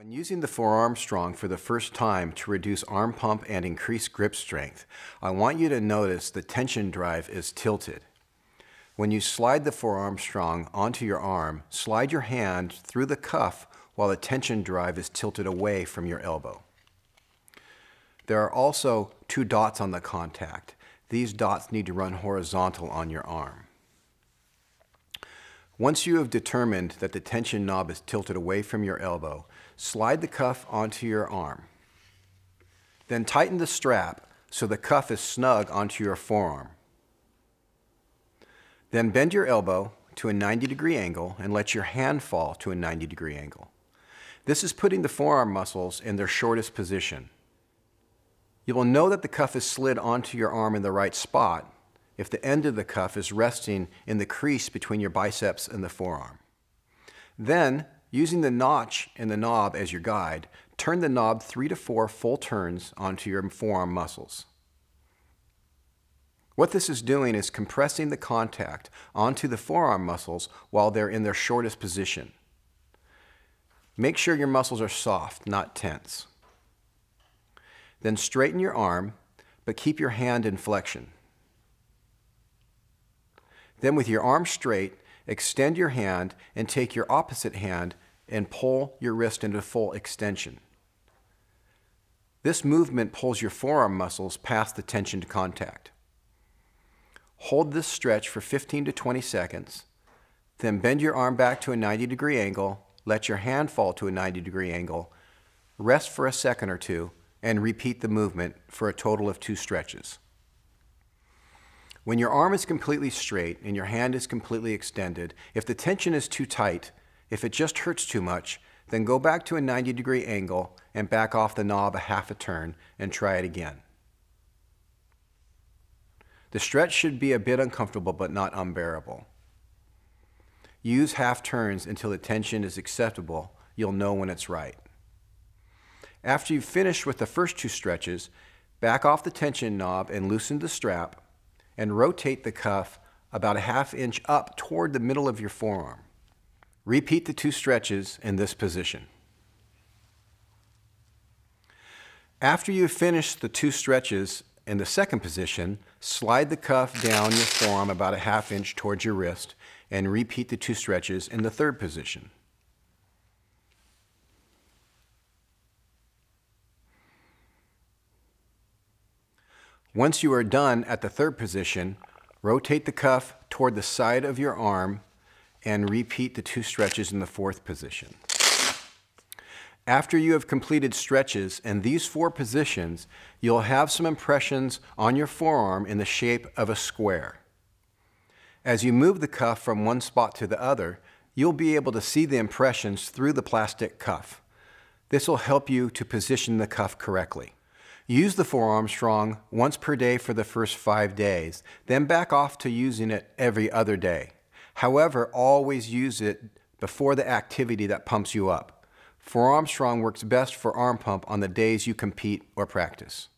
When using the 4-Armstrong for the first time to reduce arm pump and increase grip strength, I want you to notice the tension drive is tilted. When you slide the 4-Armstrong onto your arm, slide your hand through the cuff while the tension drive is tilted away from your elbow. There are also 2 dots on the contact. These dots need to run horizontal on your arm. Once you have determined that the tension knob is tilted away from your elbow, slide the cuff onto your arm. Then tighten the strap so the cuff is snug onto your forearm. Then bend your elbow to a 90-degree angle and let your hand fall to a 90-degree angle. This is putting the forearm muscles in their shortest position. You will know that the cuff is slid onto your arm in the right spot if the end of the cuff is resting in the crease between your biceps and the forearm. Then, using the notch in the knob as your guide, turn the knob 3 to 4 full turns onto your forearm muscles. What this is doing is compressing the contact onto the forearm muscles while they're in their shortest position. Make sure your muscles are soft, not tense. Then straighten your arm, but keep your hand in flexion. Then with your arm straight, extend your hand and take your opposite hand and pull your wrist into full extension. This movement pulls your forearm muscles past the tensioned contact. Hold this stretch for 15 to 20 seconds, then bend your arm back to a 90-degree angle, let your hand fall to a 90-degree angle, rest for a second or two, and repeat the movement for a total of 2 stretches. When your arm is completely straight and your hand is completely extended, if the tension is too tight, if it just hurts too much, then go back to a 90-degree angle and back off the knob a half a turn and try it again. The stretch should be a bit uncomfortable but not unbearable. Use half turns until the tension is acceptable. You'll know when it's right. After you've finished with the first 2 stretches, back off the tension knob and loosen the strap, and rotate the cuff about a ½ inch up toward the middle of your forearm. Repeat the 2 stretches in this position. After you've finished the 2 stretches in the second position, slide the cuff down your forearm about a ½ inch towards your wrist and repeat the 2 stretches in the third position. Once you are done at the third position, rotate the cuff toward the side of your arm and repeat the 2 stretches in the fourth position. After you have completed stretches in these 4 positions, you'll have some impressions on your forearm in the shape of a square. As you move the cuff from one spot to the other, you'll be able to see the impressions through the plastic cuff. This will help you to position the cuff correctly. Use the 4-Armstrong once per day for the first 5 days, then back off to using it every other day. However, always use it before the activity that pumps you up. 4-Armstrong works best for arm pump on the days you compete or practice.